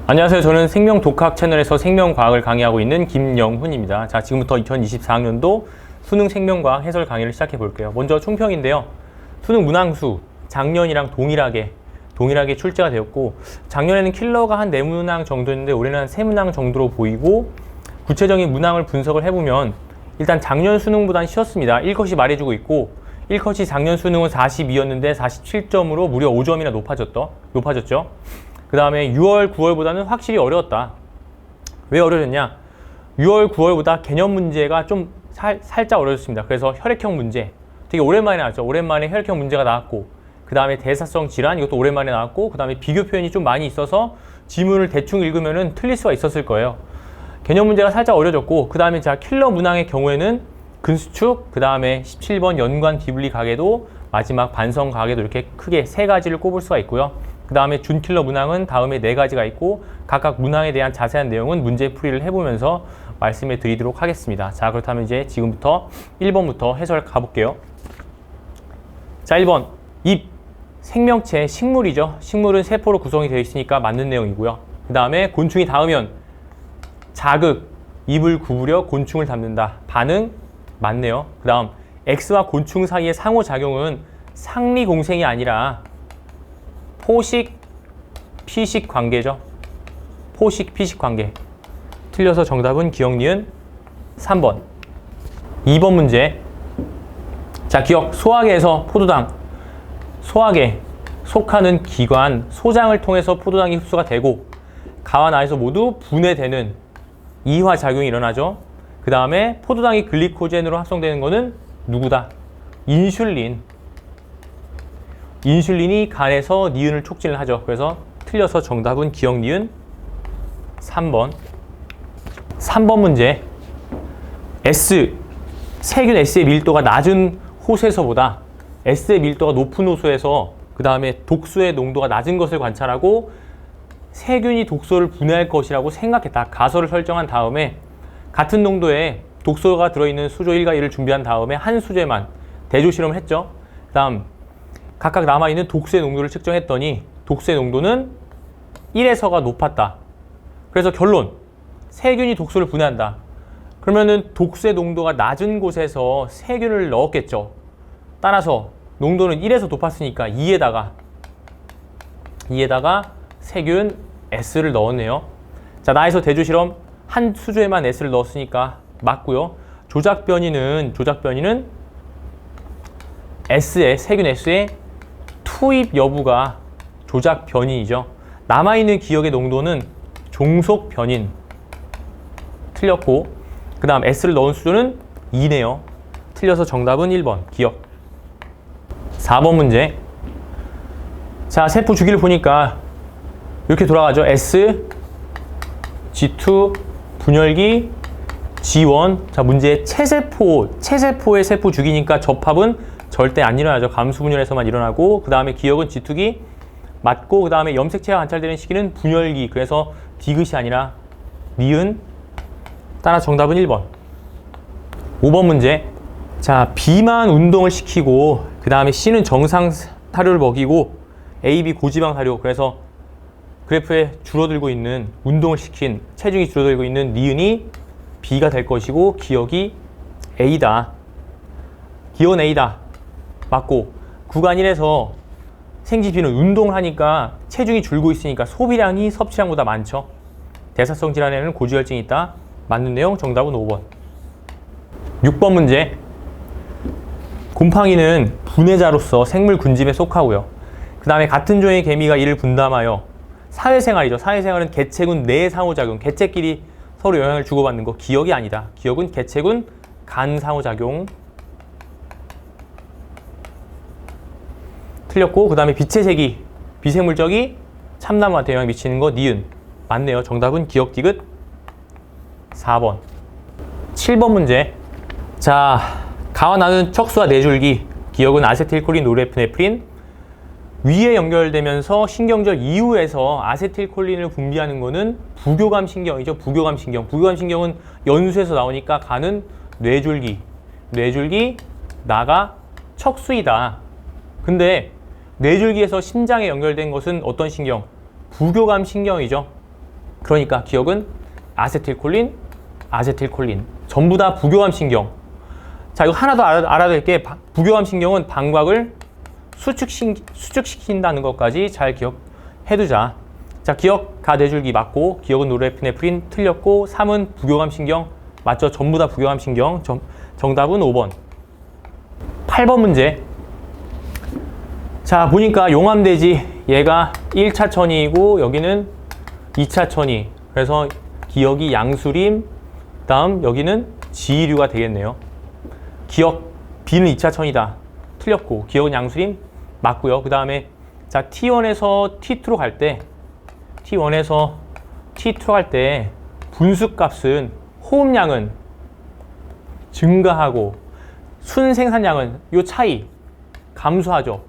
안녕하세요. 저는 생명독학 채널에서 생명과학을 강의하고 있는 김영훈입니다. 자, 지금부터 2024학년도 수능 생명과학 해설 강의를 시작해 볼게요. 먼저 총평인데요. 수능 문항수 작년이랑 동일하게 출제가 되었고, 작년에는 킬러가 한 4문항 정도였는데 올해는 한 3문항 정도로 보이고, 구체적인 문항을 분석을 해보면 일단 작년 수능보다는 쉬웠습니다. 1컷이 말해주고 있고, 1컷이 작년 수능은 42였는데 47점으로 무려 5점이나 높아졌죠. 그 다음에 6월, 9월보다는 확실히 어려웠다. 왜 어려졌냐? 6월, 9월보다 개념 문제가 좀 살짝 어려졌습니다. 그래서 혈액형 문제 되게 오랜만에 나왔죠. 오랜만에 혈액형 문제가 나왔고, 그 다음에 대사성 질환 이것도 오랜만에 나왔고, 그 다음에 비교 표현이 좀 많이 있어서 지문을 대충 읽으면은 틀릴 수가 있었을 거예요. 개념 문제가 살짝 어려졌고, 그 다음에 자 킬러 문항의 경우에는 근수축, 그 다음에 17번 연관 디블리 가계도, 마지막 반성 가계도 이렇게 크게 3가지를 꼽을 수가 있고요. 그 다음에 준킬러 문항은 다음에 4가지가 있고, 각각 문항에 대한 자세한 내용은 문제 풀이를 해보면서 말씀해 드리도록 하겠습니다. 자, 그렇다면 이제 지금부터 1번부터 해설 가볼게요. 자, 1번 잎, 생명체, 식물이죠. 식물은 세포로 구성이 되어 있으니까 맞는 내용이고요. 그 다음에 곤충이 닿으면 자극, 입을 구부려 곤충을 잡는다. 반응 맞네요. 그 다음 X와 곤충 사이의 상호작용은 상리공생이 아니라 포식, 피식 관계죠. 포식, 피식 관계. 틀려서 정답은 기억, 니은 3번. 2번 문제. 자, 기억. 소화계에서 포도당. 소화계, 속하는 기관, 소장을 통해서 포도당이 흡수가 되고, 가와 나에서 모두 분해되는 이화작용이 일어나죠. 그 다음에 포도당이 글리코젠으로 합성되는 거는 누구다? 인슐린. 인슐린이 간에서 니은을 촉진을 하죠. 그래서 틀려서 정답은 기억, 니은 3번. 3번 문제. S, 세균 S의 밀도가 낮은 호수에서보다 S의 밀도가 높은 호수에서 그 다음에 독소의 농도가 낮은 것을 관찰하고 세균이 독소를 분해할 것이라고 생각했다. 가설을 설정한 다음에 같은 농도의 독소가 들어있는 수조 1과 2를 준비한 다음에 한 수조에만 대조 실험을 했죠. 그 다음 각각 남아있는 독소의 농도를 측정했더니 독소의 농도는 1에서가 높았다. 그래서 결론, 세균이 독소를 분해한다. 그러면은 독소의 농도가 낮은 곳에서 세균을 넣었겠죠. 따라서 농도는 1에서 높았으니까 2에다가 세균 S를 넣었네요. 자, 나에서 대조 실험 한 수조에만 S를 넣었으니까 맞고요. 조작 변이는 세균 S의 투입 여부가 조작 변이이죠. 남아있는 기억의 농도는 종속 변인. 틀렸고, 그 다음 S를 넣은 수조는 2네요. 틀려서 정답은 1번 기억. 4번 문제. 자, 세포 주기를 보니까 이렇게 돌아가죠. S, G2, 분열기, G1. 자, 문제 체세포의 세포 주기니까 접합은 절대 안 일어나죠. 감수 분열에서만 일어나고, 그 다음에 기억은 G2기 맞고, 그 다음에 염색체가 관찰되는 시기는 분열기. 그래서 디귿이 아니라 니은. 따라 정답은 1번. 5번 문제. 자, B만 운동을 시키고, 그 다음에 C는 정상 사료를 먹이고, A, B 고지방 사료. 그래서 그래프에 줄어들고 있는, 운동을 시킨, 체중이 줄어들고 있는 니은이 B가 될 것이고, 기억이 A다. 기억은 A다. 맞고, 구간 1에서 생지 B는 운동을 하니까 체중이 줄고 있으니까 소비량이 섭취량보다 많죠. 대사성 질환에는 고지혈증이 있다. 맞는 내용, 정답은 5번. 6번 문제. 곰팡이는 분해자로서 생물 군집에 속하고요. 그 다음에 같은 종의 개미가 이를 분담하여 사회생활이죠. 사회생활은 개체군 내 상호작용, 개체끼리 서로 영향을 주고받는 거. 기억이 아니다. 기억은 개체군 간 상호작용. 틀렸고, 그 다음에 빛의 세기, 비생물적이 참나무한테 영향을 미치는 거. 니은. 맞네요. 정답은 기억 디귿 4번. 7번 문제. 자, 가와 나는 척수와 내줄기, 기억은 아세틸콜린, 노르에프네프린. 위에 연결되면서 신경절 이후에서 아세틸콜린을 분비하는 거는 부교감 신경이죠. 부교감 신경은 연수에서 나오니까 가는 뇌줄기, 나가 척수이다. 근데 뇌줄기에서 심장에 연결된 것은 어떤 신경? 부교감 신경이죠. 그러니까 기억은 아세틸콜린, 아세틸콜린. 전부 다 부교감 신경. 자, 이거 하나 더 알아야 될 게 부교감 신경은 방광을 수축시킨다는 것까지 잘 기억해두자. 자, 기억 가뇌줄기 맞고, 기억은 노르에피네프린 틀렸고, 3은 부교감 신경 맞죠? 전부 다 부교감 신경. 정답은 5번. 8번 문제. 자, 보니까 용암돼지 얘가 1차 천이고 여기는 2차 천이. 그래서 기억이 양수림, 다음 여기는 지류가 되겠네요. 기억 B는 2차 천이다. 틀렸고 기억은 양수림 맞고요. 그 다음에 자, T1에서 T2로 갈 때 T1에서 T2로 갈 때 분수값은 호흡량은 증가하고 순생산량은 요 차이 감소하죠.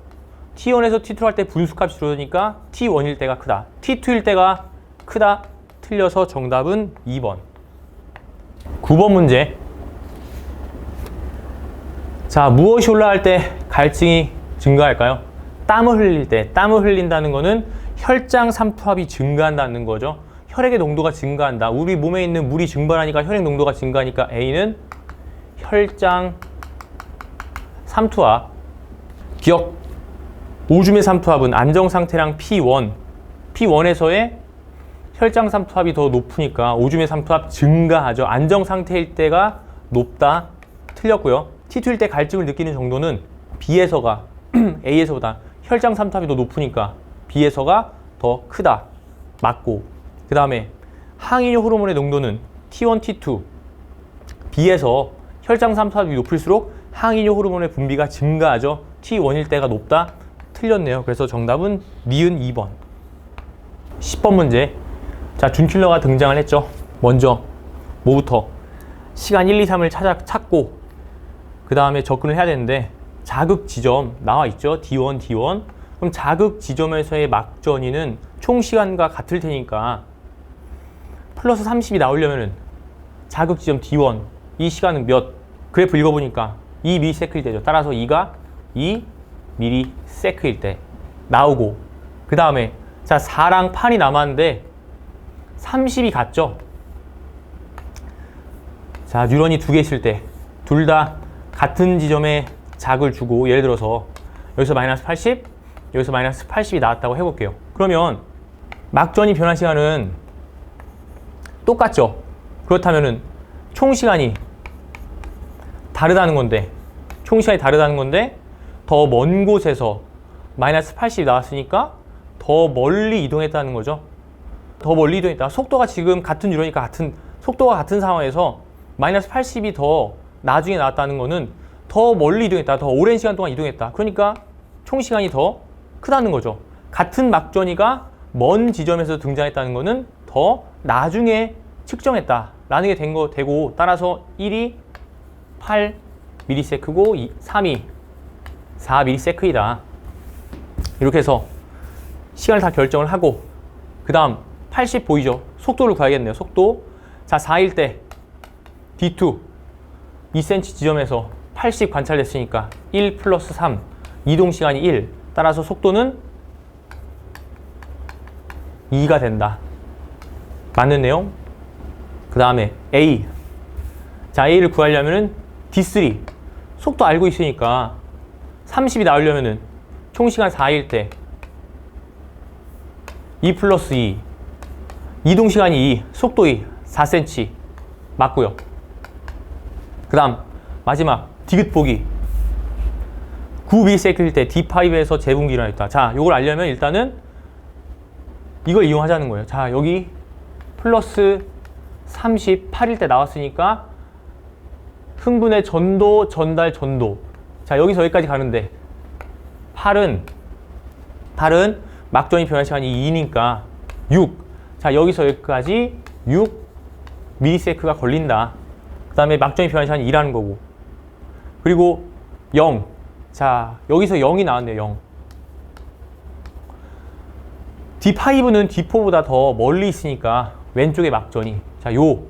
T1에서 T2로 갈 때 분수값이 줄어드니까 T1일 때가 크다. T2일 때가 크다. 틀려서 정답은 2번. 9번 문제. 자, 무엇이 올라갈 때 갈증이 증가할까요? 땀을 흘릴 때. 땀을 흘린다는 거는 혈장 삼투압이 증가한다는 거죠. 혈액의 농도가 증가한다. 우리 몸에 있는 물이 증발하니까 혈액 농도가 증가하니까 A는 혈장 삼투압. 기억. 오줌의 삼투압은 안정상태랑 P1. P1에서의 혈장 삼투압이 더 높으니까 오줌의 삼투압 증가하죠. 안정상태일 때가 높다. 틀렸고요. T2일 때 갈증을 느끼는 정도는 B에서가 A에서보다 혈장 삼투압이 더 높으니까 B에서가 더 크다. 맞고. 그 다음에 항이뇨 호르몬의 농도는 T1, T2. B에서 혈장 삼투압이 높을수록 항이뇨 호르몬의 분비가 증가하죠. T1일 때가 높다. 틀렸네요. 그래서 정답은 니은 2번. 10번 문제. 자, 준킬러가 등장을 했죠. 먼저 뭐부터? 시간 1, 2, 3을 찾고 그 다음에 접근을 해야 되는데 자극 지점 나와 있죠. D1, D1. 그럼 자극 지점에서의 막전이는 총 시간과 같을 테니까 플러스 30이 나오려면은 자극 지점 D1 이 시간은 몇? 그래프 읽어보니까 2ms일 때죠. 따라서 2가 2ms일 때 나오고 그 다음에 자 4랑 8이 남았는데 30이 같죠. 자, 뉴런이 두 개 있을 때 둘 다 같은 지점에 자극을 주고 예를 들어서 여기서 마이너스 80, 여기서 마이너스 80이 나왔다고 해볼게요. 그러면 막전이 변화 시간은 똑같죠. 그렇다면은 총 시간이 다르다는 건데 더 먼 곳에서 마이너스 80이 나왔으니까 더 멀리 이동했다는 거죠. 더 멀리 이동했다. 속도가 지금 같은 뉴런이니까 속도가 같은 상황에서 마이너스 80이 더 나중에 나왔다는 거는 더 멀리 이동했다. 더 오랜 시간 동안 이동했다. 그러니까 총 시간이 더 크다는 거죠. 같은 막전이가 먼 지점에서 등장했다는 거는 더 나중에 측정했다. 라는 게 되고 따라서 1이 8ms고 3이 4ms이다. 이렇게 해서 시간을 다 결정을 하고 그 다음 80 보이죠? 속도를 구해야겠네요. 속도. 자, 4일 때 D2 2cm 지점에서 80 관찰됐으니까 1 플러스 3 이동 시간이 1 따라서 속도는 2가 된다. 맞는 내용? 그 다음에 A. 자, A를 구하려면은 D3 속도 알고 있으니까 30이 나오려면은 총 시간 4일 때 2 플러스 2 이동 시간이 2 속도 2 4cm 맞고요. 그 다음 마지막 디귿 보기 9ms일 때 D5에서 재분기 일어났다. 자, 요걸 알려면 일단은 이걸 이용하자는 거예요. 자, 여기 플러스 38일 때 나왔으니까 흥분의 전도, 전달, 전도. 자, 여기서 여기까지 가는데 8은 막전이 변화 시간이 2니까 6. 자, 여기서 여기까지 6ms가 걸린다. 그 다음에 막전이 변화 시간이 2라는 거고. 그리고 0. 자, 여기서 0이 나왔네요. 0. D5는 D4보다 더 멀리 있으니까 왼쪽에 막전이. 자, 요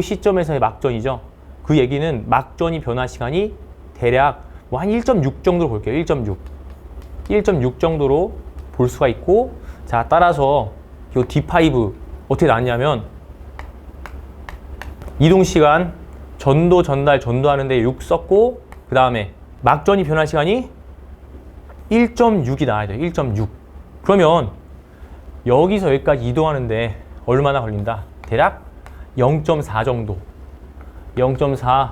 시점에서의 막전이죠. 그 얘기는 막전이 변화 시간이 대략 뭐 한 1.6 정도로 볼게요. 1.6 정도로 볼 수가 있고, 자, 따라서 요 D5 어떻게 나왔냐면 이동시간, 전도, 전달, 전도하는데 6 썼고 그 다음에 막전이 변화 시간이 1.6이 나와야 돼요. 1.6. 그러면 여기서 여기까지 이동하는데 얼마나 걸린다? 대략 0.4 정도, 0.4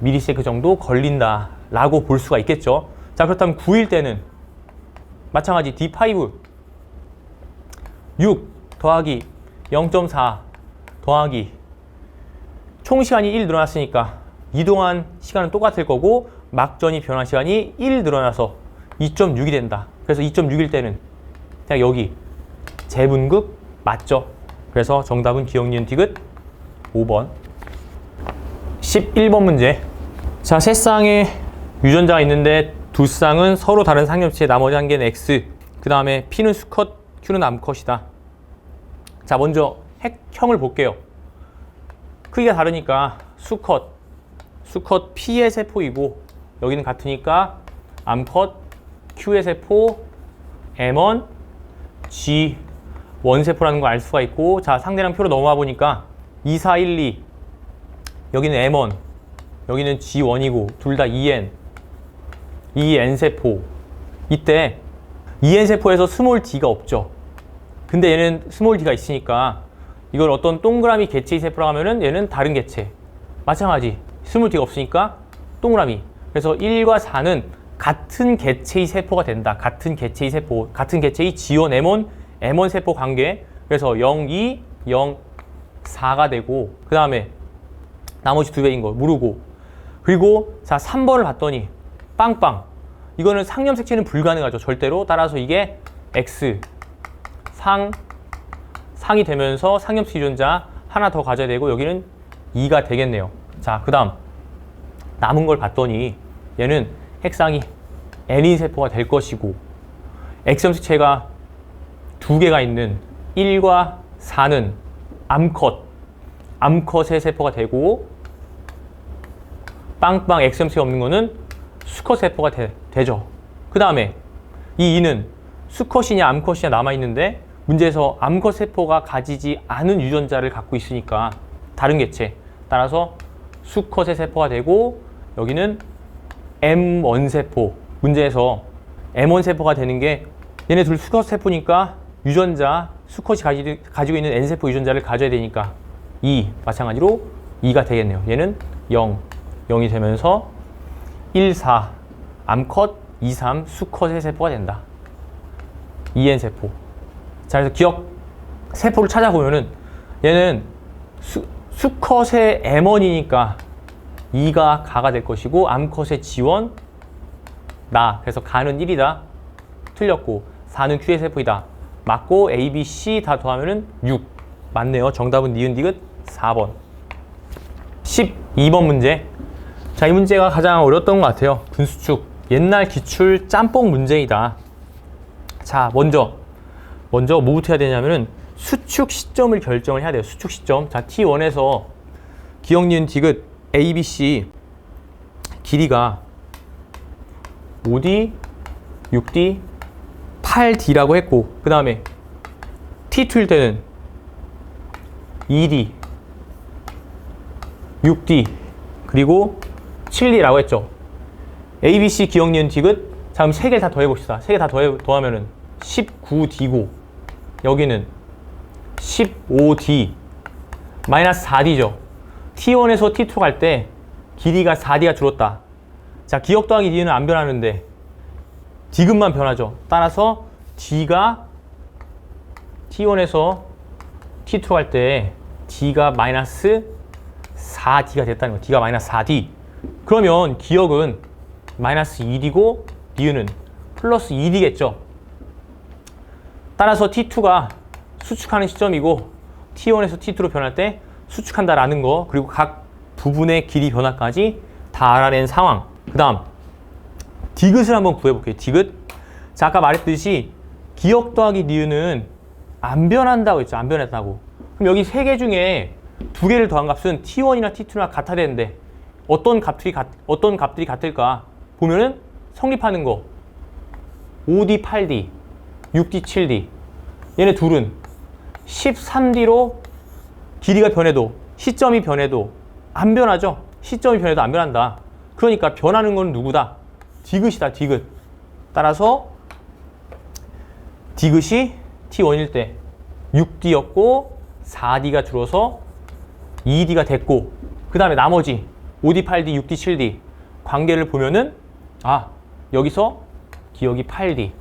미리세크 정도 걸린다 라고 볼 수가 있겠죠. 자, 그렇다면 9일 때는 마찬가지 D5 6 더하기 0.4 더하기 총 시간이 1 늘어났으니까 이동한 시간은 똑같을 거고 막전이 변화 시간이 1 늘어나서 2.6이 된다. 그래서 2.6일 때는 그냥 여기 재분극 맞죠? 그래서 정답은 기억, 니은, 디귿 5번. 11번 문제. 자, 세 쌍의 유전자가 있는데 두 쌍은 서로 다른 상엽치에 나머지 한 개는 X, 그 다음에 P는 수컷, Q는 암컷이다. 자, 먼저 핵형을 볼게요. 크기가 다르니까 수컷 P의 세포이고 여기는 같으니까 암컷 Q의 세포 M1 G1 세포라는 걸 알 수가 있고, 자, 상대랑 표로 넘어와 보니까 2, 4, 1, 2 여기는 M1 여기는 G1이고 둘 다 EN 세포. 이때 EN 세포에서 스몰 d가 없죠. 근데 얘는 스몰 d가 있으니까 이걸 어떤 동그라미 개체의 세포라고 하면은 얘는 다른 개체. 마찬가지 스몰 d가 없으니까 동그라미. 그래서 1과 4는 같은 개체의 세포가 된다. 같은 개체의 세포, 같은 개체의 G1, M1 세포 관계. 그래서 0, 2, 0, 4가 되고 그 다음에 나머지 두 배인 거 모르고, 그리고 자 3번을 봤더니 빵빵. 이거는 상념 색채는 불가능하죠. 절대로. 따라서 이게 X 상이 되면서 상엽식 유전자 하나 더 가져야 되고 여기는 2가 되겠네요. 자, 그 다음 남은 걸 봤더니 얘는 핵상이 N인 세포가 될 것이고 X형 색채가 두 개가 있는 1과 4는 암컷의 세포가 되고 빵빵 X형 색채가 없는 거는 수컷 세포가 되죠. 그 다음에 이 2는 수컷이냐 암컷이냐 남아있는데 문제에서 암컷 세포가 가지지 않은 유전자를 갖고 있으니까 다른 개체. 따라서 수컷의 세포가 되고 여기는 M1 세포. 문제에서 M1 세포가 되는 게 얘네 둘 수컷 세포니까 유전자 수컷이 가지고 있는 N세포 유전자를 가져야 되니까 2. 마찬가지로 2가 되겠네요. 얘는 0이 되면서 1, 4 암컷, 2, 3 수컷의 세포가 된다. EN 세포. 자, 그래서 기억 세포를 찾아보면은 얘는 수컷의 M1이니까 2가 가가 될 것이고 암컷의 G1 나. 그래서 가는 1이다. 틀렸고 4는 Q의 세포이다. 맞고 A, B, C 다 더하면은 6. 맞네요. 정답은 니은 디귿 4번. 12번 문제. 자, 이 문제가 가장 어려웠던 것 같아요. 분수축. 옛날 기출 짬뽕 문제이다. 자, 먼저 뭐부터 해야 되냐면은 수축 시점을 결정을 해야 돼요. 수축 시점. 자, T1에서 기억, 니은, 디귿 A, B, C 길이가 5D, 6D, 8D라고 했고 그 다음에 T2일 때는 2D, 6D, 그리고 7D라고 했죠. A, B, C 기억, 니은, 디귿. 자, 그럼 3개를 다 더해봅시다. 3개 다 더하면은 19D고 여기는 15D 마이너스 4D죠. T1에서 T2 갈 때 길이가 4D가 줄었다. 자, 기억 더하기 D는 안 변하는데 디귿만 변하죠. 따라서 D가 T1에서 T2 갈 때 D가 마이너스 4D가 됐다는 거. D가 마이너스 4D. 그러면 기억은 마이너스 1이고 니은은 플러스 1이겠죠. 따라서 T2가 수축하는 시점이고 T1에서 T2로 변할 때 수축한다라는 거, 그리고 각 부분의 길이 변화까지 다 알아낸 상황. 그 다음 디귿을 한번 구해볼게요. 디귿. 자, 아까 말했듯이 기억 더하기 니은은 안 변한다고 했죠. 안 변했다고. 그럼 여기 3개 중에 2개를 더한 값은 T1이나 T2나 같아야 되는데 어떤 값들이 같을까 보면은 성립하는 거 5D, 8D, 6D, 7D. 얘네 둘은 13D로 길이가 변해도, 시점이 변해도 안 변하죠? 시점이 변해도 안 변한다. 그러니까 변하는 건 누구다? 디귿이다, 디귿. 따라서 디귿이 T1일 때 6D였고 4D가 줄어서 2D가 됐고, 그 다음에 나머지 5D, 8D, 6D, 7D 관계를 보면은 여기서 기억이 8D,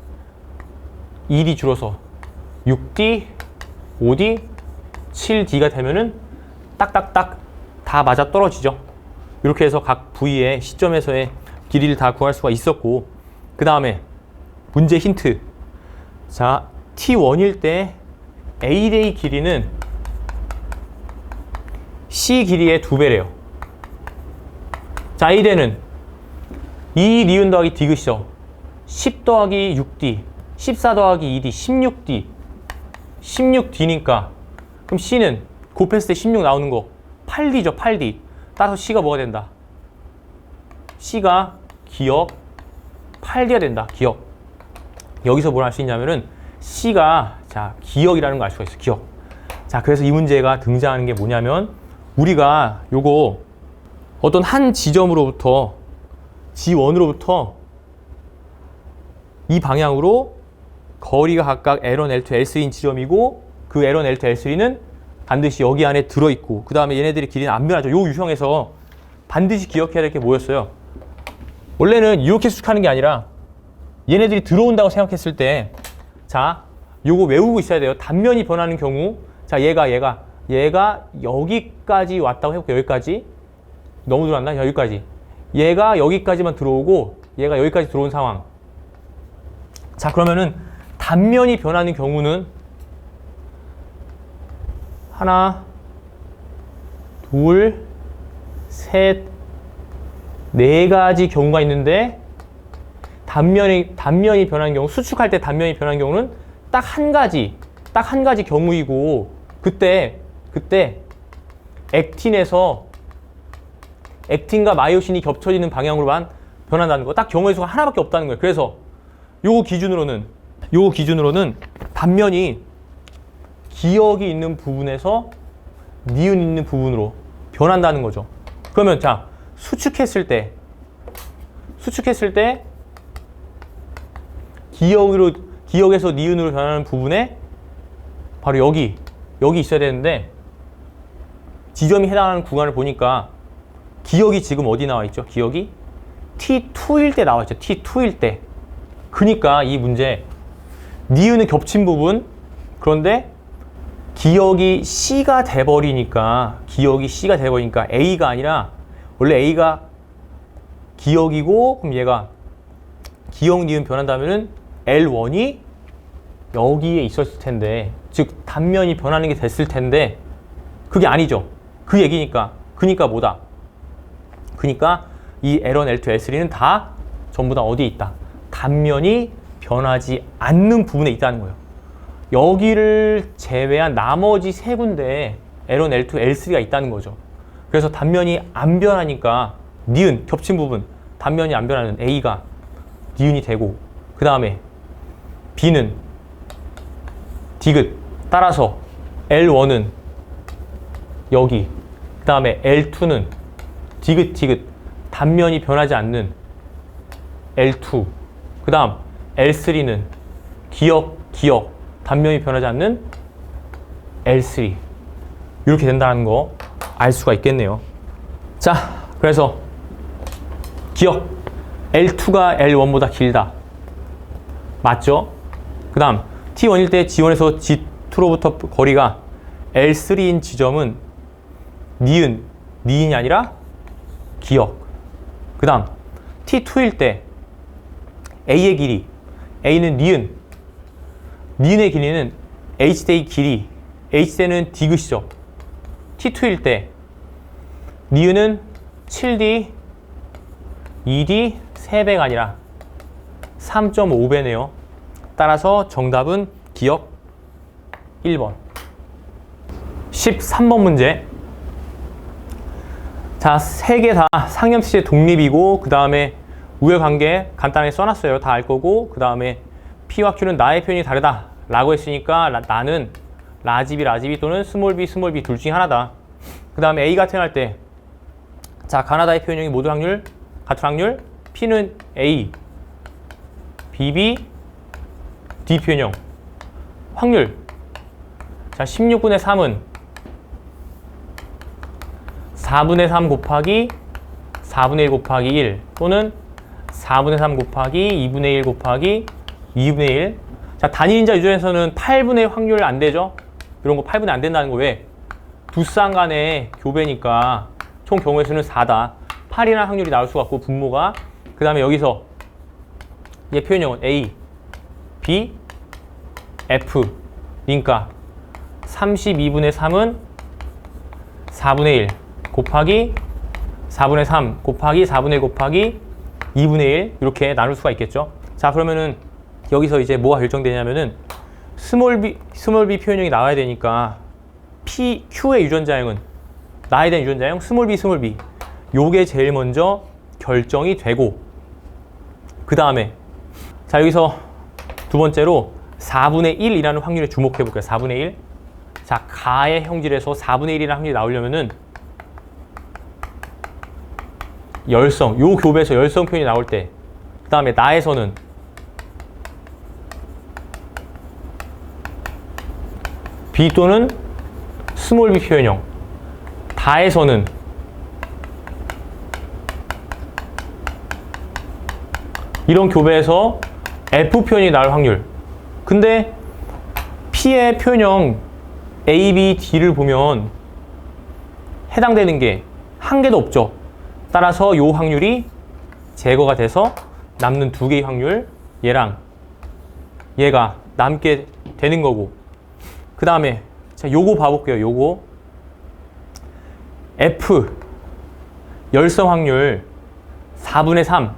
2D 줄어서 6D, 5D, 7D가 되면은 딱딱딱 다 맞아 떨어지죠. 이렇게 해서 각 부위의 시점에서의 길이를 다 구할 수가 있었고, 그 다음에 문제 힌트. 자, T1일 때 A대의 길이는 C 길이의 2배래요. 자, A대는 2 니은 더하기 디귿이죠. 10 더하기 6D, 14 더하기 2D, 16D. 16D니까 그럼 C는 곱했을 때 16 나오는 거 8D죠, 8D. 따라서 C가 뭐가 된다? C가 기억 8D가 된다, 기억. 여기서 뭘 알 수 있냐면은 C가 기억이라는 걸 알 수가 있어, 기억. 자, 그래서 이 문제가 등장하는 게 뭐냐면, 우리가 요거 어떤 한 지점으로부터 G1으로부터 이 방향으로 거리가 각각 L1, L2, L3인 지점이고, 그 L1, L2, L3는 반드시 여기 안에 들어있고, 그 다음에 얘네들의 길이는 안 변하죠. 요 유형에서 반드시 기억해야 될 게 뭐였어요? 원래는 이렇게 수식하는 게 아니라 얘네들이 들어온다고 생각했을 때, 자, 요거 외우고 있어야 돼요. 단면이 변하는 경우, 자, 얘가 여기까지 왔다고 해볼게요. 여기까지. 너무 들어왔나? 여기까지. 얘가 여기까지만 들어오고 얘가 여기까지 들어온 상황. 자, 그러면은 단면이 변하는 경우는 하나, 둘, 셋, 네 가지 경우가 있는데, 단면이 변하는 경우, 수축할 때 단면이 변하는 경우는 딱 한 가지 경우이고, 그때 액틴과 마이오신이 겹쳐지는 방향으로만 변한다는 거, 딱 경우의 수가 하나밖에 없다는 거예요. 그래서 요거 기준으로는 단면이 기억이 있는 부분에서 니은 있는 부분으로 변한다는 거죠. 그러면 자, 수축했을 때 기억에서 니은으로 변하는 부분에 바로 여기 있어야 되는데, 지점이 해당하는 구간을 보니까 기억이 지금 어디 나와 있죠? 기억이 T2일 때 나와 있죠. T2일 때. 그러니까 이 문제 니은은 겹친 부분, 그런데 기억이 C가 돼버리니까 A가 아니라, 원래 A가 기억이고, 그럼 얘가 기억 니은 변한다면은 L1이 여기에 있었을 텐데, 즉 단면이 변하는 게 됐을 텐데, 그게 아니죠. 그 얘기니까. 그니까 뭐다? 그니까 이 L1, L2, L3는 다 전부 다 어디에 있다? 단면이 변하지 않는 부분에 있다는 거예요. 여기를 제외한 나머지 세 군데에 L1, L2, L3가 있다는 거죠. 그래서 단면이 안 변하니까 니은, 겹친 부분, 단면이 안 변하는 A가 니은이 되고, 그 다음에 B는 디귿, 따라서 L1은 여기, 그 다음에 L2는 디귿, 단면이 변하지 않는 L2, 그 다음 L3는 기억, 단면이 변하지 않는 L3. 이렇게 된다는 거 알 수가 있겠네요. 자, 그래서 기억, L2가 L1보다 길다. 맞죠? 그 다음 T1일 때 G1에서 G2로부터 거리가 L3인 지점은 니은이 아니라 기억. 그 다음 T2일 때 A의 길이, A는 니은의 길이는 H대의 길이, H대는 디귿이죠. T2일 때 니은은 7D, 2D 3배가 아니라 3.5배네요. 따라서 정답은 기억 1번. 13번 문제. 자, 세 개 다 상염수의 독립이고, 그 다음에 우열관계 간단하게 써놨어요. 다 알 거고, 그 다음에 P와 Q는 나의 표현이 다르다 라고 했으니까 나는 라지 B 또는 스몰 b 둘 중에 하나다. 그 다음에 A가 태어날 때, 자, 가나다의 표현형이 모두 확률, 같은 확률, P는 A, BB, D 표현형. 확률. 자, 16분의 3은 4분의 3 곱하기 4분의 1 곱하기 1 또는 4분의 3 곱하기 2분의 1 곱하기 2분의 1. 자, 단일인자 유전에서는 8분의 확률 안 되죠? 이런 거 8분의 안 된다는 거 왜? 두 쌍 간의 교배니까 총 경우의 수는 4다. 8이라는 확률이 나올 수가 없고 분모가. 그 다음에 여기서 얘 표현형은 A, B, F. 그러니까 32분의 3은 4분의 1 곱하기 4분의 3 곱하기 4분의 1 곱하기 2분의 1 이렇게 나눌 수가 있겠죠. 자, 그러면은 여기서 이제 뭐가 결정되냐면은 스몰 b 표현형이 나와야 되니까 P, Q의 유전자형은 나와야 되는 유전자형 스몰 b 요게 제일 먼저 결정이 되고 그 다음에 자, 여기서 두 번째로 4분의 1이라는 확률에 주목해 볼게요. 4분의 1. 자, 가의 형질에서 4분의 1이라는 확률이 나오려면은 열성, 요 교배에서 열성 표현이 나올 때, 그 다음에 나에서는 B 또는 스몰 b 표현형, 다에서는 이런 교배에서 F 표현이 나올 확률. 근데 P의 표현형 A, B, D를 보면 해당되는 게 한 개도 없죠. 따라서 요 확률이 제거가 돼서 남는 두 개의 확률, 얘랑 얘가 남게 되는 거고. 그 다음에 자, 요거 봐볼게요. 요거 F 열성 확률 4분의 3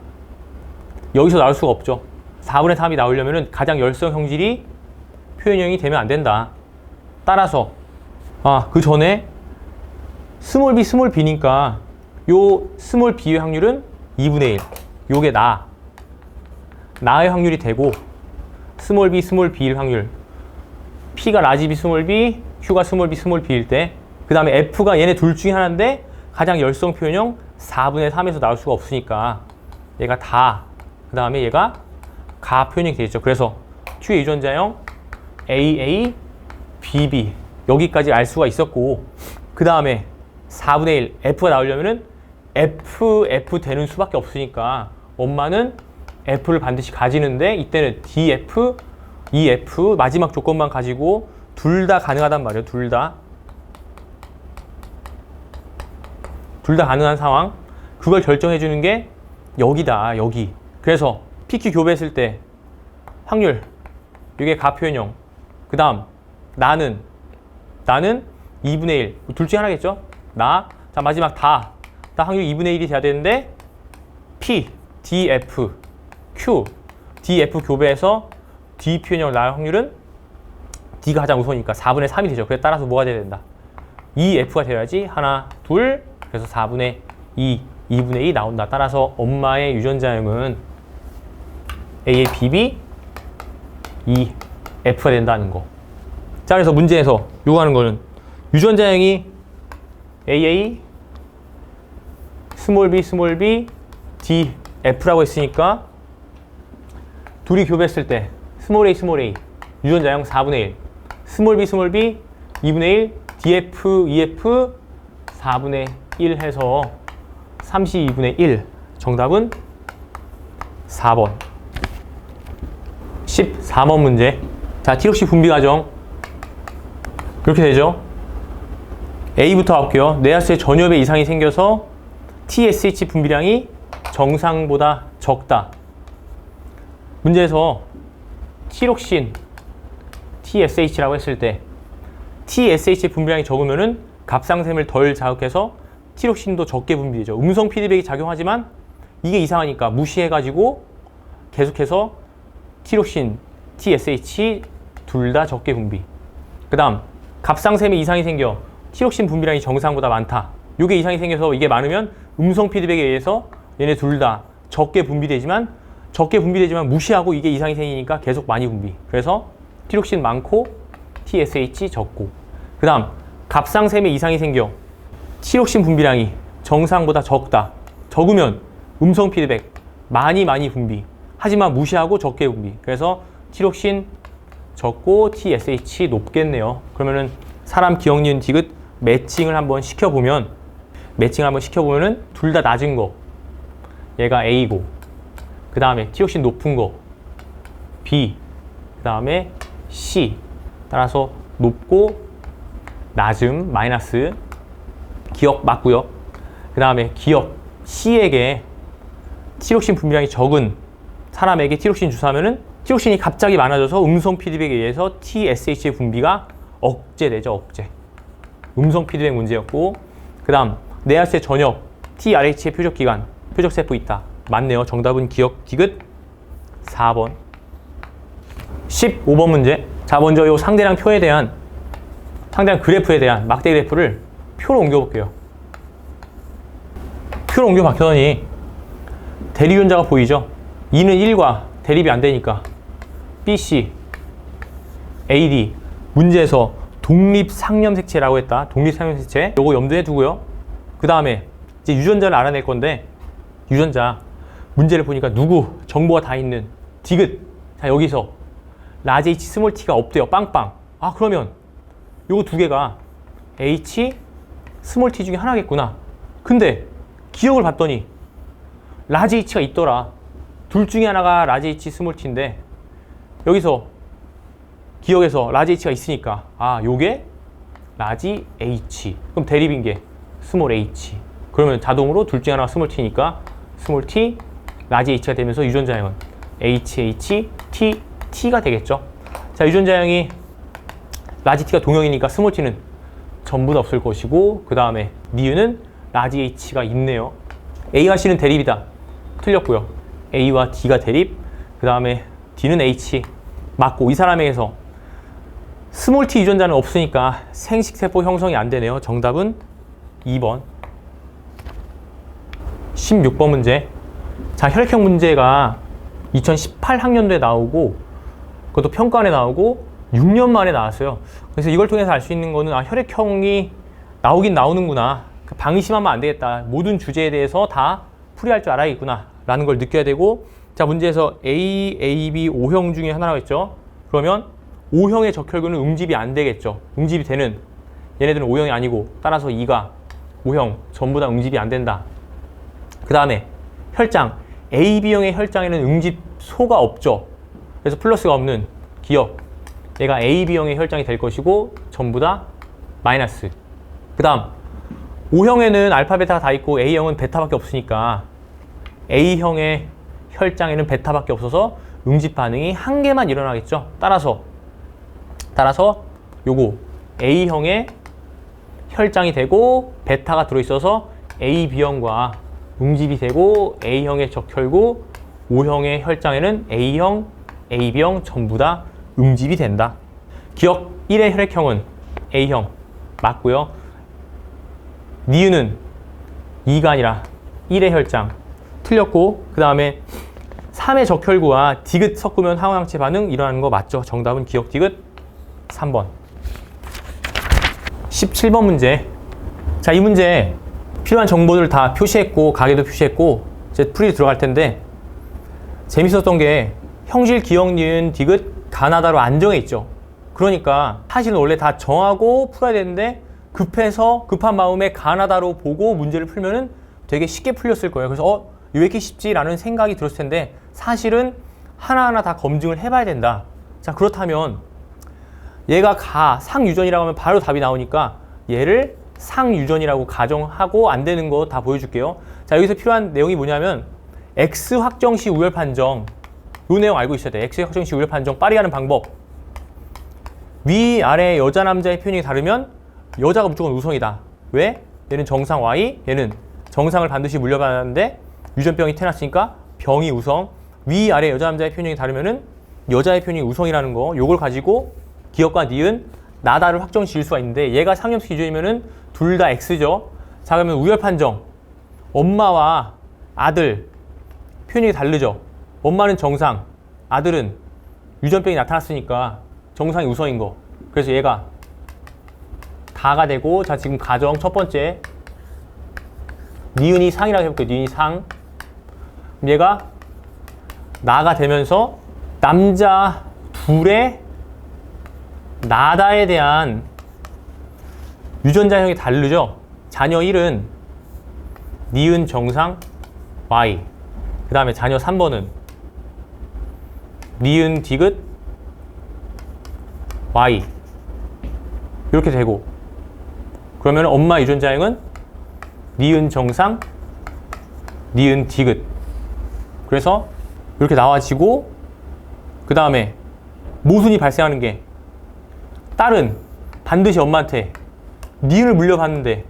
여기서 나올 수가 없죠. 4분의 3이 나오려면 가장 열성 형질이 표현형이 되면 안 된다. 따라서 그 전에 스몰 b니까 요 스몰 b의 확률은 2분의 1. 요게 나의 확률이 되고 스몰 b일 확률 P가 라지 b 스몰 b, Q가 스몰 b일 때 그 다음에 F가 얘네 둘 중에 하나인데 가장 열성 표현형 4분의 3에서 나올 수가 없으니까 얘가 다, 그 다음에 얘가 가 표현형이 되겠죠. 그래서 Q의 유전자형 AA, BB 여기까지 알 수가 있었고 그 다음에 4분의 1 F가 나오려면은 F 되는 수밖에 없으니까 엄마는 F를 반드시 가지는데 이때는 DF, EF 마지막 조건만 가지고 둘 다 가능하단 말이에요. 둘 다 가능한 상황. 그걸 결정해 주는 게 여기다, 여기. 그래서 PQ 교배했을 때 확률 이게 가 표현형. 그 다음 나는 2분의 1 둘 중에 하나겠죠. 자, 마지막 다 확률 2분의 1이 돼야 되는데 P, DF, Q, DF 교배해서 D 표현형 나올 확률은 D가 가장 우선이니까 4분의 3이 되죠. 그래 따라서 뭐가 돼야 된다? EF가 되어야지. 하나, 둘, 그래서 4분의 2, 2분의 2 나온다. 따라서 엄마의 유전자형은 AA, BB, EF가 된다는 거. 자, 그래서 문제에서 요구하는 거는 유전자형이 AA, 스몰 b, D, F라고 했으니까 둘이 교배했을 때 스몰 a, 유전자형 4분의 1, 스몰 b, 2분의 1, DF, EF 4분의 1 해서 32분의 1. 정답은 4번. 14번 문제. 자, 티록시 분비 과정. 그렇게 되죠. A부터 볼게요. 뇌하수에 전엽의 이상이 생겨서 TSH 분비량이 정상보다 적다. 문제에서 티록신 TSH라고 했을 때 TSH 분비량이 적으면은 갑상샘을 덜 자극해서 티록신도 적게 분비되죠. 음성 피드백이 작용하지만 이게 이상하니까 무시해가지고 계속해서 티록신, TSH 둘 다 적게 분비. 그 다음 갑상샘에 이상이 생겨 티록신 분비량이 정상보다 많다. 이게 이상이 생겨서 이게 많으면 음성 피드백에 의해서 얘네 둘 다 적게 분비되지만 무시하고 이게 이상이 생기니까 계속 많이 분비. 그래서 티록신 많고 TSH 적고, 그 다음 갑상샘에 이상이 생겨 티록신 분비량이 정상보다 적다. 적으면 음성 피드백, 많이 분비. 하지만 무시하고 적게 분비. 그래서 티록신 적고 TSH 높겠네요. 그러면은 사람 기억, 니은, 디귿 매칭을 한번 시켜보면은 둘 다 낮은 거 얘가 A고, 그 다음에 티록신 높은 거 B, 그 다음에 C. 따라서 높고 낮음 마이너스 기억 맞고요. 그 다음에 기억 C에게 티록신 분비량이 적은 사람에게 티록신 주사하면은 티록신이 갑자기 많아져서 음성 피드백에 의해서 TSH의 분비가 억제되죠. 억제. 음성 피드백 문제였고, 그 다음 내하수의 전역 TRH의 표적기간, 표적세포 있다. 맞네요. 정답은 기억 디귿 4번. 15번 문제. 자, 먼저 이 상대량 표에 대한, 상대량 그래프에 대한 막대 그래프를 표로 옮겨볼게요. 표로 옮겨 박혔더니 대리운자가 보이죠? 2는 1과 대립이 안 되니까 BC, AD. 문제에서 독립상념색체라고 했다. 독립상념색체. 요거 염두에 두고요. 그 다음에 이제 유전자를 알아낼 건데, 유전자 문제를 보니까 누구 정보가 다 있는 디귿. 자, 여기서 라지 H 스몰 t가 없대요. 빵빵. 아, 그러면 요거 두 개가 H 스몰 t 중에 하나겠구나. 근데 기억을 봤더니 라지 H가 있더라. 둘 중에 하나가 라지 H 스몰 t인데 여기서 기억에서 라지 H가 있으니까 요게 라지 H. 그럼 대립인 게 스몰 h. 그러면 자동으로 둘 중에 하나가 스몰 t니까 스몰 t 라지 H가 되면서 유전자형은 HH T T가 되겠죠. 자, 유전자형이 라지 T가 동형이니까 스몰 t는 전부 다 없을 것이고, 그 다음에 니은은 라지 H가 있네요. A와 C는 대립이다. 틀렸고요. A와 D가 대립, 그 다음에 D는 H 맞고, 이 사람에게서 스몰 t 유전자는 없으니까 생식세포 형성이 안 되네요. 정답은 2번. 16번 문제. 자, 혈액형 문제가 2018학년도에 나오고, 그것도 평가원에 나오고 6년 만에 나왔어요. 그래서 이걸 통해서 알 수 있는 거는 혈액형이 나오긴 나오는구나. 방심하면 안 되겠다. 모든 주제에 대해서 다 풀이할 줄 알아야겠구나 라는 걸 느껴야 되고, 자, 문제에서 A, A, B, O형 중에 하나가 있죠. 그러면 O형의 적혈구는 응집이 안 되겠죠. 응집이 되는 얘네들은 O형이 아니고, 따라서 2가 O형 전부 다 응집이 안 된다. 그 다음에 혈장 A, B형의 혈장에는 응집소가 없죠. 그래서 플러스가 없는 기억, 얘가 A, B형의 혈장이 될 것이고 전부 다 마이너스. 그 다음 O형에는 알파, 베타가 다 있고 A형은 베타밖에 없으니까 A형의 혈장에는 베타밖에 없어서 응집 반응이 한 개만 일어나겠죠. 따라서 요거 A형의 혈장이 되고 베타가 들어있어서 A, B형과 응집이 되고, A형의 적혈구, O형의 혈장에는 A형, AB형 전부 다 응집이 된다. 기억 1의 혈액형은 A형 맞고요. 니은은 2가 아니라 1의 혈장 틀렸고, 그 다음에 3의 적혈구와 디귿 섞으면 항원항체 반응 일어나는 거 맞죠? 정답은 기억 디귿 3번. 17번 문제. 자, 이 문제 필요한 정보들 다 표시했고 가계도 표시했고 이제 풀이 들어갈 텐데, 재밌었던 게 형질, 기억, 니은, 디귿 가나다로 안정해 있죠. 그러니까 사실은 원래 다 정하고 풀어야 되는데 급한 마음에 가나다로 보고 문제를 풀면은 되게 쉽게 풀렸을 거예요. 그래서 왜 이렇게 쉽지? 라는 생각이 들었을 텐데, 사실은 하나하나 다 검증을 해봐야 된다. 자, 그렇다면 얘가 상유전이라고 하면 바로 답이 나오니까 얘를 상유전이라고 가정하고 안 되는 거 다 보여줄게요. 자, 여기서 필요한 내용이 뭐냐면 X 확정시 우열 판정, 요 내용 알고 있어야 돼. X 확정시 우열 판정 빠르게 하는 방법. 위아래 여자 남자의 표현이 다르면 여자가 무조건 우성이다. 왜? 얘는 정상 Y, 얘는 정상을 반드시 물려받았는데 유전병이 태어났으니까 병이 우성. 위아래 여자 남자의 표현이 다르면은 여자의 표현이 우성이라는 거, 요걸 가지고 기억과 니은, 나다를 확정 지을 수가 있는데, 얘가 상염수 기준이면은 둘 다 X죠. 자, 그러면 우열 판정. 엄마와 아들 표현이 다르죠. 엄마는 정상, 아들은 유전병이 나타났으니까 정상이 우성인 거. 그래서 얘가 다가 되고, 자, 지금 가정 첫 번째. 니은이 상이라고 해볼게요. 니은이 상. 얘가 나가 되면서 남자 둘의 나다에 대한 유전자형이 다르죠. 자녀 1은 니은 정상 Y. 그 다음에 자녀 3번은 니은 디귿 Y. 이렇게 되고, 그러면 엄마 유전자형은 니은 정상 니은 디귿. 그래서 이렇게 나와지고, 그 다음에 모순이 발생하는 게, 딸은 반드시 엄마한테 니은을 물려받는데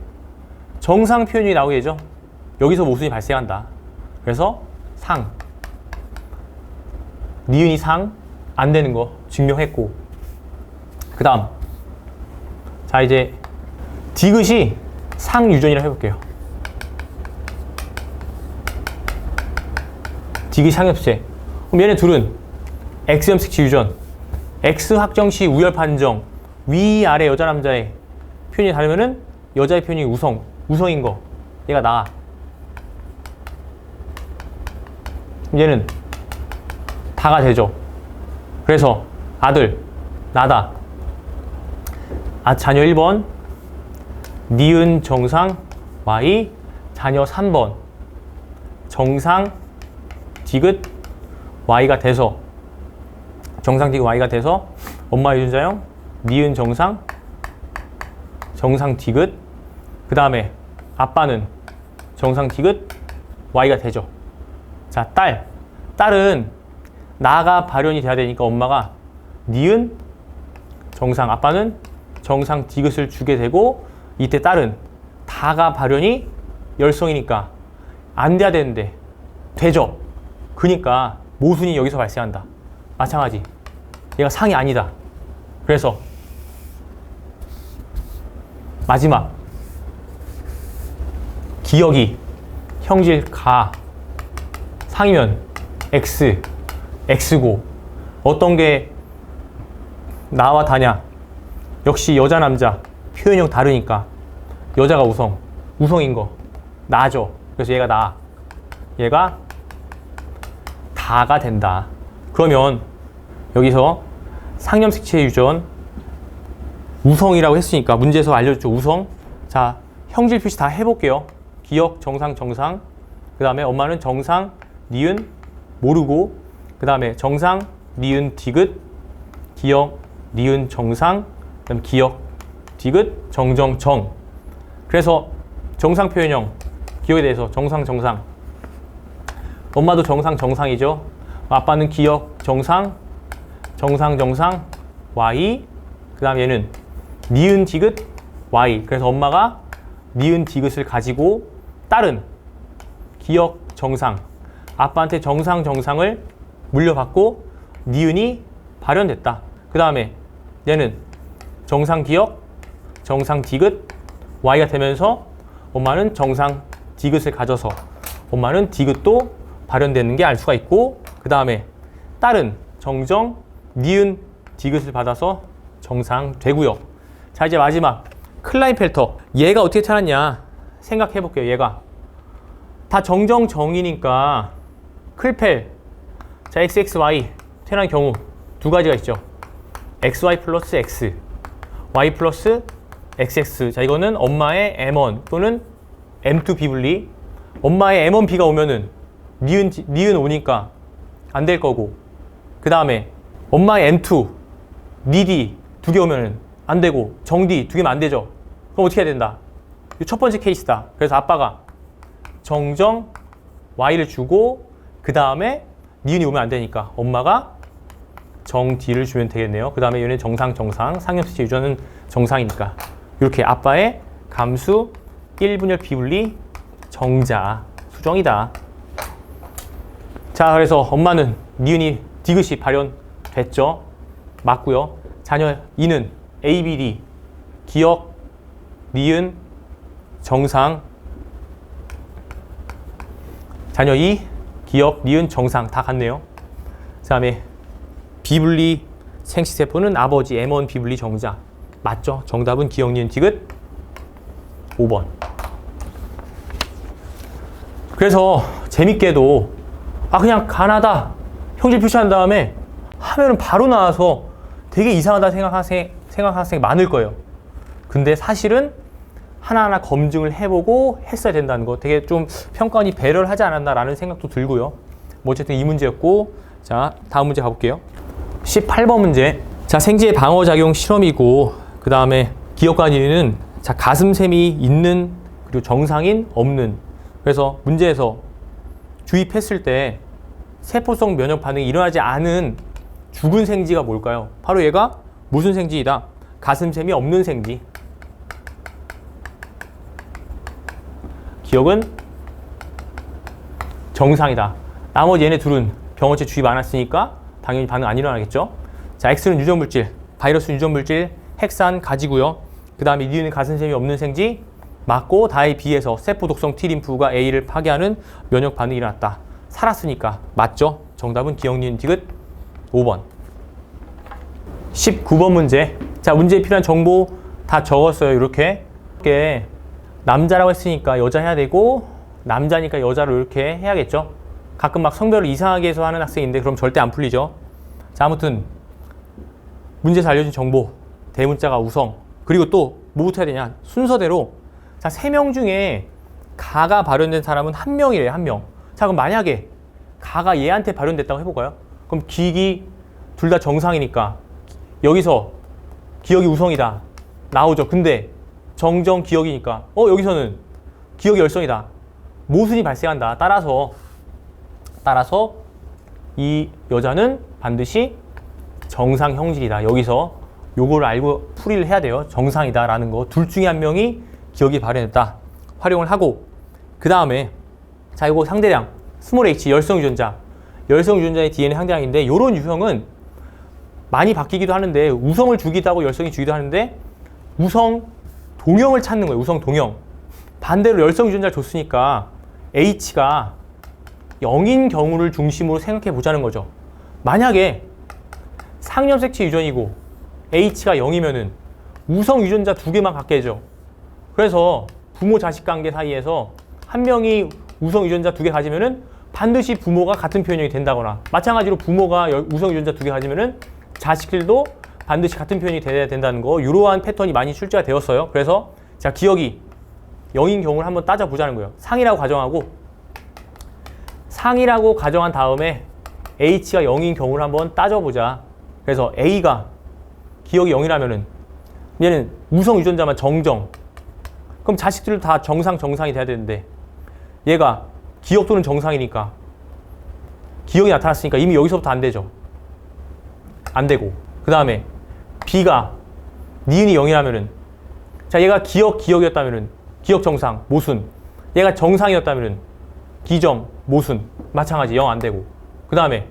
정상 표현이 나오게 되죠. 여기서 모순이 발생한다. 그래서 상, 니은이 상 안 되는 거 증명했고, 그 다음, 자, 이제 디귿이 상 유전이라 해볼게요. 디귿 상엽체. 그럼 얘네 둘은 X염색치 유전, X 확정 시 우열 판정, 위아래 여자 남자의 표현이 다르면은 여자의 표현이 우성인 거. 얘가 나. 얘는 다가 되죠. 그래서 아들, 나다. 자녀 1번, 니은 정상 Y, 자녀 3번, 정상 디귿 Y가 돼서, 정상 디귿 Y가 돼서 엄마 유전자형 니은 정상 디귿, 그 다음에 아빠는 정상 디귿 Y가 되죠. 자, 딸은 나가 발현이 돼야 되니까 엄마가 니은 정상, 아빠는 정상 디귿을 주게 되고, 이때 딸은 다가 발현이 열성이니까 안 돼야 되는데 되죠. 그러니까 모순이 여기서 발생한다. 마찬가지. 얘가 상이 아니다. 그래서 마지막 기억이 형질 가, 상이면 X고, 어떤 게 나와 다냐? 역시 여자 남자 표현형 다르니까 여자가 우성인 거 나죠. 그래서 얘가 다가 된다. 그러면 여기서 상염색체 유전 우성이라고 했으니까 문제에서 알려줬죠. 우성. 자, 형질 표시 다 해볼게요. 기억 정상, 그 다음에 엄마는 정상 니은 모르고, 그 다음에 정상 니은 디귿, 기억 니은 정상, 그 다음 기억 디귿 정정. 그래서 정상 표현형 기억에 대해서 정상. 엄마도 정상이죠. 아빠는 기억 정상 Y, 그 다음 얘는 니은 디귿 Y. 그래서 엄마가 니은 디귿을 가지고, 딸은 기억 정상, 아빠한테 정상을 물려받고 니은이 발현됐다. 그 다음에 얘는 정상 기억, 정상 디귿 Y가 되면서 엄마는 정상 디귿을 가져서 엄마는 디귿도 발현되는 게 알 수가 있고, 그 다음에 딸은 정정 니은 디귿을 받아서 정상 되고요. 자, 이제 마지막 클라인펠터. 얘가 어떻게 태어났냐 생각해 볼게요. 얘가 다 정이니까 클펠, 자, XXY 태어난 경우 두 가지가 있죠. XY 플러스 X, Y 플러스 XX. 자, 이거는 엄마의 M1 또는 M2B 분리. 엄마의 M1B가 오면은 니은 오니까 안 될 거고, 그 다음에 엄마의 M2, 니D 두 개 오면은 안 되고, 정D 두 개면 안 되죠. 그럼 어떻게 해야 된다? 이 첫 번째 케이스다. 그래서 아빠가 정정 Y를 주고, 그 다음에 니은이 오면 안 되니까 엄마가 정D를 주면 되겠네요. 그 다음에 얘는 정상, 상엽색체 유전은 정상이니까. 이렇게 아빠의 감수 1분열 비분리 정자 수정이다. 자, 그래서 엄마는 니은이 디귿이 발현됐죠. 맞고요. 자녀 2는 ABD 기억 니은 정상, 자녀 2 기억 니은 정상 다 같네요. 그 다음에 비분리 생식세포는 아버지 M1 비분리 정자. 맞죠? 정답은 기억, 니은, 디귿 5번. 그래서 재밌게도 그냥 가나다 형질 표시한 다음에 하면은 바로 나와서 되게 이상하다 생각하는 학생이 많을 거예요. 근데 사실은 하나하나 검증을 해보고 했어야 된다는 거, 되게 좀 평가원이 배려를 하지 않았나라는 생각도 들고요. 뭐 어쨌든 이 문제였고, 자 다음 문제 가볼게요. 18번 문제. 자, 생지의 방어작용 실험이고, 그 다음에 기억과 니은은 자 가슴샘이 있는, 그리고 정상인, 없는. 그래서 문제에서 주입했을 때 세포성 면역 반응이 일어나지 않은 죽은 생지가 뭘까요? 바로 얘가 무슨 생지이다? 가슴샘이 없는 생지. 기억은 정상이다. 나머지 얘네 둘은 병원체 주입 안 했으니까 당연히 반응 안 일어나겠죠. 자, X는 유전물질, 바이러스 유전물질, 핵산 가지고요. 그 다음에 니은은 가슴샘이 없는 생지 맞고, 다에 비해서 세포 독성 T림프가 A를 파괴하는 면역 반응이 일어났다. 살았으니까 맞죠? 정답은 기억, 니은, 디귿 5번. 19번 문제. 자, 문제에 필요한 정보 다 적었어요. 이렇게 남자라고 했으니까 여자 해야 되고, 남자니까 여자로 이렇게 해야겠죠. 가끔 막 성별을 이상하게 해서 하는 학생인데 그럼 절대 안 풀리죠. 자, 아무튼 문제에서 알려준 정보, 대문자가 우성, 그리고 또 뭐부터 해야 되냐, 순서대로. 자, 3명 중에 가가 발현된 사람은 1명이래요. 1명. 자, 그럼 만약에 가가 얘한테 발현됐다고 해볼까요? 그럼 기기 둘 다 정상이니까 여기서 기억이 우성이다 나오죠. 근데 정정 기억이니까 여기서는 기억이 열성이다, 모순이 발생한다. 따라서 이 여자는 반드시 정상 형질이다. 여기서 요거를 알고 풀이를 해야 돼요. 정상이다 라는 거. 둘 중에 한 명이 기억이 발현했다 활용을 하고, 그 다음에 자, 이거 상대량 스몰 h 열성 유전자, 열성 유전자의 DNA 상대량인데, 요런 유형은 많이 바뀌기도 하는데, 우성을 주기도 하고 열성이 주기도 하는데, 우성 동형을 찾는 거예요. 우성 동형. 반대로 열성 유전자를 줬으니까 H가 0인 경우를 중심으로 생각해 보자는 거죠. 만약에 상염색체 유전이고 H가 0이면은 우성 유전자 2개만 갖게 되죠. 그래서 부모 자식 관계 사이에서 한 명이 우성 유전자 2개 가지면은 반드시 부모가 같은 표현형이 된다거나, 마찬가지로 부모가 우성 유전자 2개 가지면은 자식들도 반드시 같은 표현이 돼야 된다는 거, 이러한 패턴이 많이 출제가 되었어요. 그래서 자, 기억이 0인 경우를 한번 따져보자는 거예요. 상이라고 가정한 다음에 H가 0인 경우를 한번 따져보자. 그래서 A가 기억이 0이라면은 얘는 우성 유전자만 정정, 그럼 자식들도 다 정상이 돼야 되는데, 얘가 기억도는 정상이니까 기억이 나타났으니까 이미 여기서부터 안 되죠. 안 되고, 그 다음에 B가 니은이 0이라면은, 자, 얘가 기억이었다면은 기억 정상, 모순. 얘가 정상이었다면은 기정, 모순. 마찬가지 0 안 되고. 그 다음에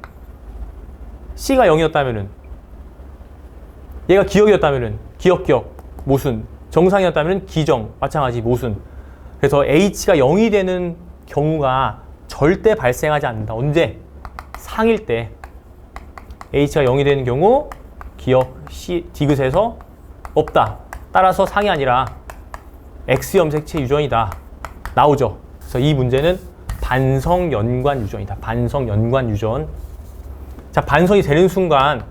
C가 0이었다면은, 얘가 기억이었다면은 기억, 모순. 정상이었다면은 기정, 마찬가지 모순. 그래서 H가 0이 되는 경우가 절대 발생하지 않는다. 언제? 상일 때. H가 0이 되는 경우 기억 C, 디귿에서 없다. 따라서 상이 아니라 X염색체 유전이다 나오죠. 그래서 이 문제는 반성연관 유전이다. 반성연관 유전. 자, 반성이 되는 순간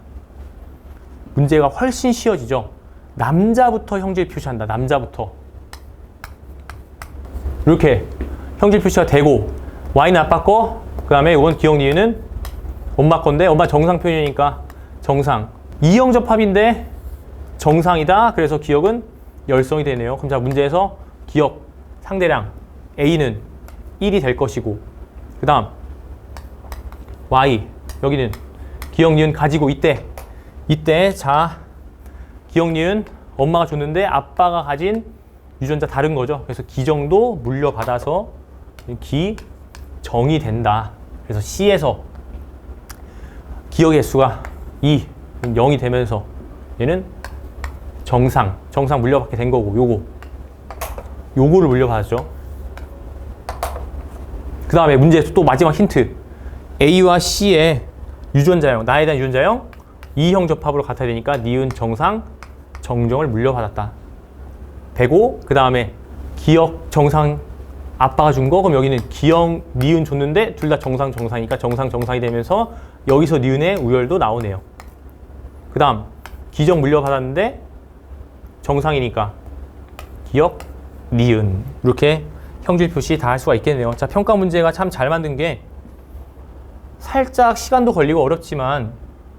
문제가 훨씬 쉬워지죠. 남자부터 형질 표시한다. 남자부터 이렇게 형질 표시가 되고, Y는 아빠 거, 그 다음에 이건 기억 니은은 엄마 건데, 엄마 정상 표현이니까 정상. 이형접합인데 정상이다. 그래서 기억은 열성이 되네요. 그럼 자, 문제에서 기억 상대량 A는 1이 될 것이고, 그 다음 Y, 여기는 기억 니은 가지고 이때 자, 기억 니은 엄마가 줬는데 아빠가 가진 유전자 다른 거죠. 그래서 기정도 물려받아서 기정이 된다. 그래서 C에서 기억의 횟수가 2, 0이 되면서 얘는 정상 물려받게 된 거고, 요거를 물려받았죠. 그 다음에 문제에서 또 마지막 힌트. A와 C의 유전자형, 나에 대한 유전자형 이형 접합으로 같아야 되니까 니은 정상 정정을 물려받았다. 되고 그 다음에 기역 정상 아빠가 준 거, 그럼 여기는 기역 니은 줬는데 둘 다 정상 정상이니까 정상 정상이 되면서 여기서 니은의 우열도 나오네요. 그 다음 기적 물려받았는데 정상이니까 기역 니은, 이렇게 형질 표시 다 할 수가 있겠네요. 자, 평가 문제가 참 잘 만든 게 살짝 시간도 걸리고 어렵지만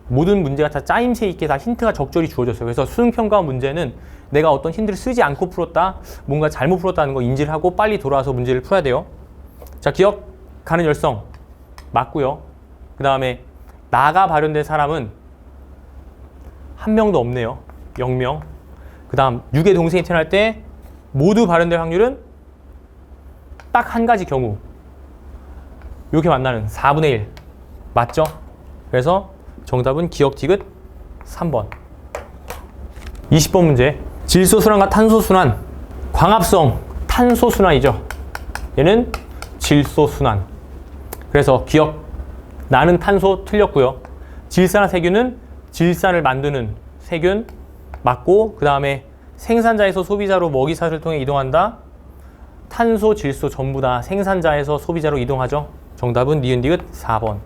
모든 문제가 다 짜임새 있게 다 힌트가 적절히 주어졌어요. 그래서 수능평가 문제는 내가 어떤 힌트를 쓰지 않고 풀었다, 뭔가 잘못 풀었다는 거 인지를 하고 빨리 돌아와서 문제를 풀어야 돼요. 자, 기억 가는 열성 맞고요. 그 다음에 나가 발현된 사람은 한 명도 없네요. 0명. 그 다음 6의 동생이 태어날 때 모두 발현될 확률은 딱 한 가지 경우, 이렇게 만나는 4분의 1 맞죠? 그래서 정답은 기억 디귿 3번. 20번 문제. 질소순환과 탄소순환, 광합성 탄소순환이죠. 얘는 질소순환. 그래서 기억, 나는 탄소 틀렸고요. 질산화 세균은 질산을 만드는 세균 맞고, 그 다음에 생산자에서 소비자로 먹이사슬을 통해 이동한다. 탄소, 질소 전부 다 생산자에서 소비자로 이동하죠. 정답은 니은 디귿 4번.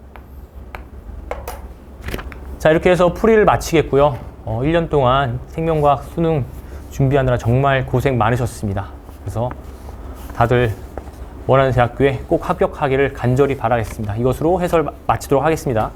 자, 이렇게 해서 풀이를 마치겠고요. 1년 동안 생명과학 수능 준비하느라 정말 고생 많으셨습니다. 그래서 다들 원하는 대학교에 꼭 합격하기를 간절히 바라겠습니다. 이것으로 해설 마치도록 하겠습니다.